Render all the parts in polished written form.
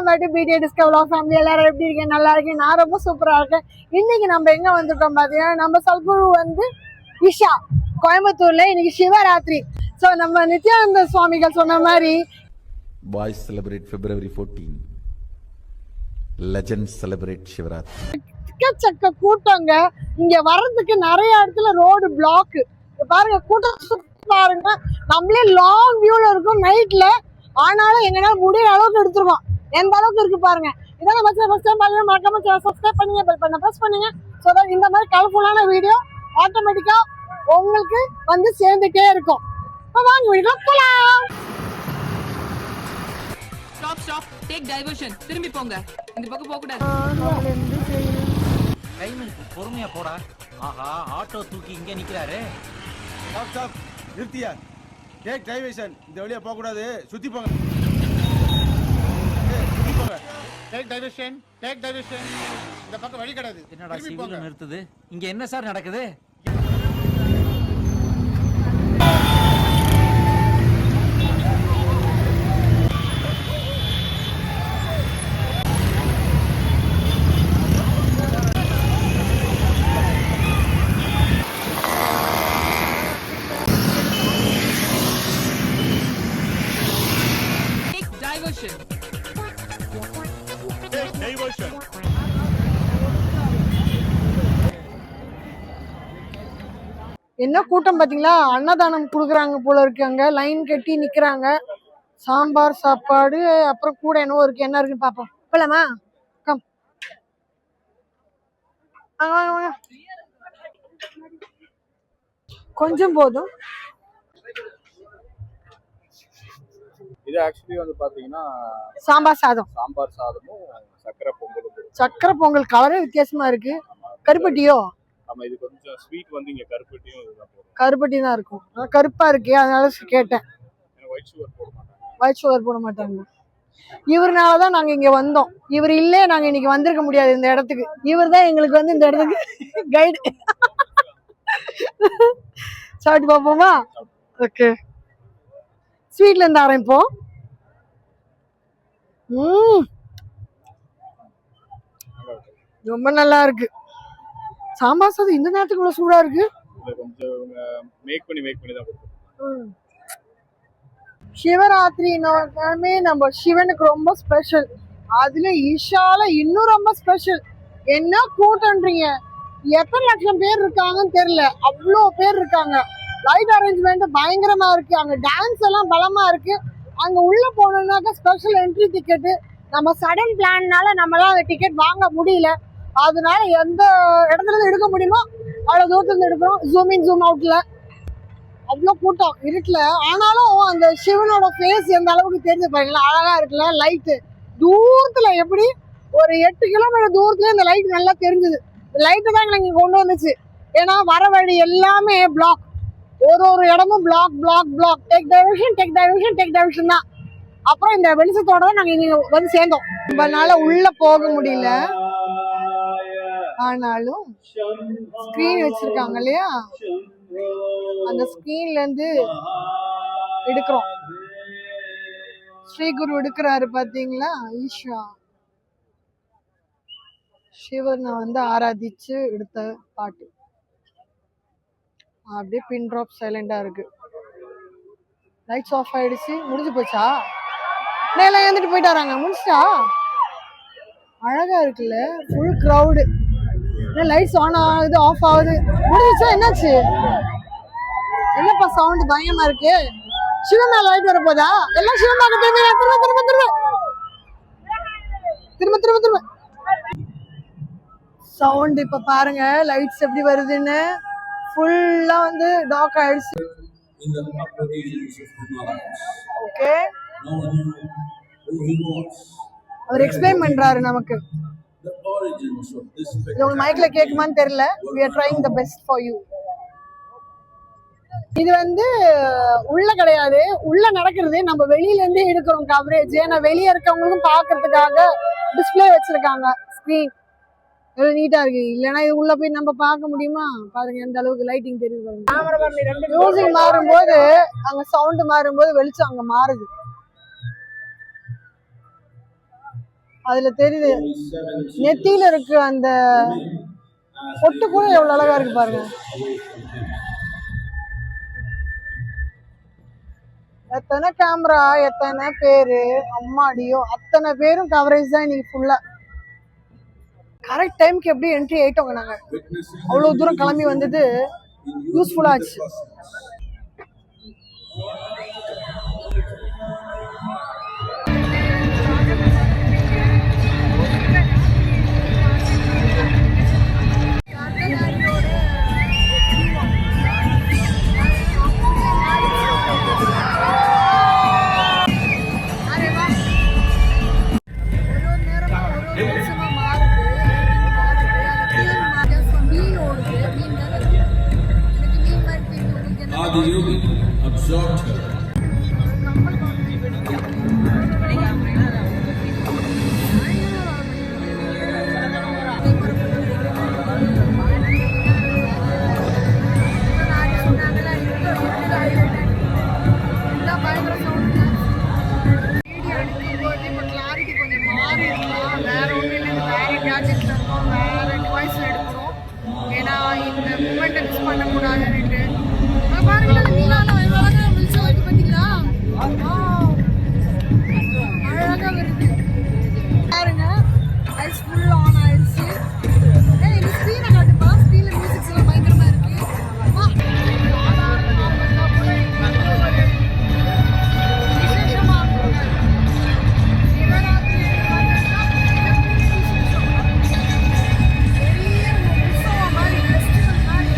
Back to PDA discover vlog family. எல்லாரும் எப்படி இருக்கீங்க? நல்லா இருக்கேன். நான் ரொம்ப சூப்பரா இருக்கேன். இன்னைக்கு நம்ம எங்க வந்திருக்கோம் பாத்தீங்கன்னா, நம்ம சல்குரு வந்து இஷா கோயம்புத்தூர்ல. இன்னைக்கு சிவராத்திரி. ஸோ நம்ம நித்யானந்த சுவாமிகள் சொன்ன மாதிரி Boys celebrate February 14. Legends celebrate Shivaratri. சக்க கூட்டங்க. இங்க வர்றதுக்கு நிறைய இடத்துல ரோடு பிளாக். பாருங்க கூட்டம் பாருங்க. நம்மளே லாங் வியூல இருக்கும் நைட்ல. ஆனாலும் எங்கனால முடிய அளவுக்கு எடுத்துருக்கோம். எந்த அளவுக்கு இருக்கு பாருங்க. இதெல்லாம் ஃபர்ஸ்ட் டைம் பாருங்க, மறக்காம சப்ஸ்கிரைப் பண்ணுங்க, பெல் பட்டனை பிரஸ் பண்ணுங்க. சோ தட் இந்த மாதிரி கலர்ஃபுல்லான வீடியோ ஆட்டோமேட்டிக்கா உங்களுக்கு வந்து சேர்ந்துட்டே இருக்கும். இப்போ வாங்க வீடியோ போலாம். Stop take diversion. திரும்பி போங்க. இந்த பக்கம் போக கூடாது. டைமிங்க்கு பொறுமையா போடா. ஆஹா, ஆட்டோ தூக்கி இங்க நிக்கிறாரு. ஸ்டாப் நிறுத்தியா. Take diversion. இந்த வழியா போக கூடாது, சுத்தி போங்க. சுத்தி போங்க. Take diversion. இந்த பக்கம் வழி கிடையாது. என்னடா சிவில் நிறுத்துது? இங்க என்ன சார் நடக்குது? என்ன கூட்டம் பாத்தீங்களா? அன்னதானம் குடுக்குறாங்க போல இருக்கு. அங்க லைன் கட்டி நிக்கிறாங்க. சாம்பார் சாப்பாடு, அப்புறம் கூட என்னவோ இருக்கு. என்ன இருக்குன்னு பாப்போம். போலாமா? கம் வாங்க. கொஞ்சம் போதும். இது ஆக்சுவலி வந்து பாத்தீங்கன்னா சாம்பார் சாதமும் சக்கரை பொங்கல். கலரே வித்தியாசமா இருக்கு. கருப்பட்டியோ? ஆமா, இது கொஞ்சம் ஸ்வீட் வந்து இங்க கருப்பட்டியும் இதுதான் போடுறோம். கருப்பட்டி தான் இருக்கும். கருப்பா இருக்கு, அதனால கேட்டேன். ஒயிட் சுகர் போட மாட்டாங்க. ஒயிட் சுகர் போட மாட்டாங்க. இவருனாலதான் நாங்க இங்க வந்தோம். இவர் இல்லே நாங்க இன்னைக்கு வந்திருக்க முடியாது இந்த இடத்துக்கு. இவர் தான் எங்களுக்கு வந்து இந்த இடத்துக்கு கைடு. சாப்பிட்டு பார்ப்போமா? ஓகே, ஸ்வீட்ல இருந்து ஆரம்பிப்போம். ரொம்ப நல்லா இருக்கு. சாம்பார் சாதம் இந்த நேரத்துக்கு இவ்வளவு சூடா இருக்கு. கொஞ்சம் மேக் பண்ணி தான் கொடுப்போம். சிவராத்திரினாலுமே நம்ம சிவனுக்கு ரொம்ப ஸ்பெஷல். அதுல ஈஷால இன்னும் ரொம்ப ஸ்பெஷல். என்ன கூட்டம்ன்றீங்க? எத்தனை லட்சம் பேர் இருக்காங்கன்னு தெரியல. அவ்வளோ பேர் இருக்காங்க. லைட் அரேஞ்ச்மெண்ட் பயங்கரமா இருக்கு. அங்க டான்ஸ் எல்லாம் பலமா இருக்கு. அங்க உள்ள போனோம்னாக்க ஸ்பெஷல் என்ட்ரி டிக்கெட்டு. நம்ம சடன் பிளான்னால நம்மளால அந்த டிக்கெட் வாங்க முடியல. அதனால எந்த இடத்துல இருந்து எடுக்க முடியுமோ அவ்வளவு தூரத்துல இருந்து எடுக்கிறோம். ஜூம் இன் ஜூம் அவுட்ல. அவ்வளோ கூட்டம் இருட்டுல. ஆனாலும் அந்த சிவனோட ஃபேஸ் எந்த அளவுக்கு தெரிஞ்சு பாருங்களா, அழகா இருக்குல்ல. லைட்டு தூரத்துல எப்படி ஒரு 8 கிலோமீட்டர் தூரத்துல இந்த லைட் நல்லா தெரிஞ்சுது. லைட்டு தான் எங்களுக்கு இங்க கொண்டு வந்துச்சு. ஏன்னா வர வழி எல்லாமே பிளாக். ஒரு இடமும் பிளாக். டேக் டைவர்ஷன் தான். அப்புறம் இந்த வெளிச்சத்தோட தான் நாங்க இங்க வந்து சேர்ந்தோம். நம்மளால உள்ள போக முடியல. ஆனாலும் ஸ்கிரீன் வச்சிருக்காங்க இல்லையா, அந்த ஸ்கிரீன்ல இருந்து எடுக்கிறோம். ஸ்ரீகுரு எடுக்கிறாரு பாத்தீங்களா? ஈஷா சிவனை வந்து ஆராதிச்சு எடுத்த பாட்டு. அப்படியே பின் ட்ராப் சைலண்டா இருக்கு. லைட்ஸ் ஆஃப் ஆயிடுச்சு. முடிஞ்சு போச்சா? எல்லாம் ஏந்துட்டு போயிட்டு வராங்க. முடிச்சா? அழகா இருக்குல்ல. Full crowd. லைட்ஸ் ஆன் ஆகுது, ஆஃப் ஆகுது. முடிஞ்சிச்சா? என்னாச்சு? என்னப்பா சவுண்ட் பயமா இருக்கு? சிவன் மேல லைட் வர போதா? எல்லாம் சிவன் மேல திரும்ப சவுண்ட். இப்ப பாருங்க லைட்ஸ் எப்படி வருதுன்னு. ஃபுல்லா வந்து டார்க் ஆயிடுச்சு. ஓகே, அவர் எக்ஸ்பிளைன் பண்றாரு நமக்கு. உங்க மைக்ல கேக்குமான்னு தெரியல. we are trying the best for you. இது வந்து உள்ள கிடையாது, உள்ள நடக்கிறது. நம்ம வெளியில இருந்தே எடுக்கிறோம் கவரேஜ். ஏன்னா வெளியே இருக்கவங்களுக்கும் பாக்குறதுக்காக டிஸ்பிளே வச்சிருக்காங்க. ஸ்கிரீன் எவ்வளவு நீட்டா இருக்கு. இல்லைன்னா இது உள்ள போய் நம்ம பார்க்க முடியுமா? பாருங்க எந்த அளவுக்கு லைட்டிங் தெரியுது. மியூசிக் மாறும்போது அங்க சவுண்ட் மாறும்போது வெளிச்சம் அங்க மாறுது. அதுல தெரியுது. நெத்தியில இருக்கு அந்த பொட்டு கூட எவ்வளவு அழகா இருக்கு பாருங்க. எத்தனை கேமரா, எத்தனை பேரு, அம்மாடியோ அத்தனை பேரும் கவரேஜ் தான் இன்னைக்கு ஃபுல்லா. கரெக்ட் டைமுக்கு எப்படி என்ட்ரி ஆயிட்டோங்க நாங்க. அவ்வளவு தூரம் கிளம்பி வந்தது யூஸ்ஃபுல்லா ஆச்சு. Adiyogi absorbed her. ஏன்னா இந்த மூமெண்ட்டை மிஸ் பண்ணக்கூடாதுன்னுட்டு பாருங்க. நீலால அழகா மில்ஸ் வருது பார்த்தீங்களா? அழகா வருது பாருங்க. ஐஸ் ஃபுல் ஆன் ஆயிடுச்சு. இந்த ஸ்க்ரீனை காட்டுப்பா. ஸ்க்ரீனில் மியூசிக்ஸ் எல்லாம் பயங்கரமா இருக்கு. விசேஷமா சிவராத்திரி பெரிய உற்சவம் மாதிரி, ஃபெஸ்டிவல் மாதிரி.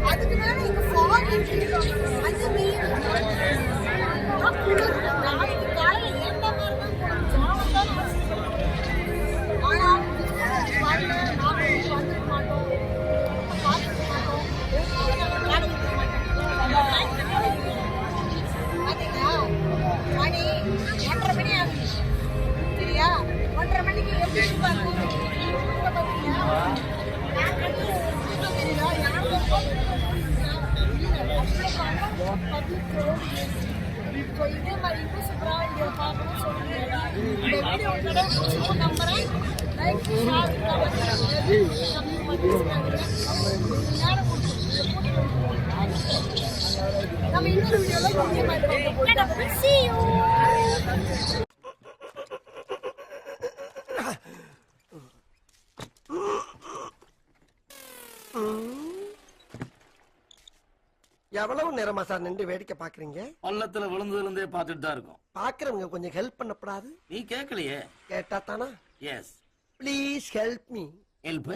அதுக்கு மேல இங்க fog இருக்கு. அது வெயில். நான் குளிர். நாளைக்கு காலையில ஏந்த மாதிரி தான் போகணும். ஜாவம் தான் ஆசைப்படுறேன். ஆனா வரல, நாம வந்துக்க மாட்டோம். பார்த்துக்க மாட்டோம். ஒருநாள் நம்ம காலையில் போக மாட்டோம். பாத்தீங்களா? மணி 1:30 மணி ஆகுது. சரியா? 1:30 மணிக்கு எப்படி இருப்பாங்க? பாத்தீங்களா? நான் வந்து தெரியல. யாரும் ஸோ இதே மாதிரி இன்னும் சூப்பராக வீடியோ பார்க்கணும்னு சொல்லுங்க. இந்த வீடியோ உங்களுக்கு நம்புறேன். லைக் ஷேர் நம்ம இன்னொரு வீடியோவில் இதே மாதிரி பார்ப்போம். See you. எவ்வளவு நேரமா சார் நின்று வேடிக்கை பாக்குறீங்க? பள்ளத்துல விழுந்ததுல இருந்தே பார்த்துட்டு தான் இருக்கும். பாக்குறவங்க கொஞ்சம் ஹெல்ப் பண்ணப்படாது? நீ கேட்கலையே. கேட்டா தானா? Yes, please help me. Help.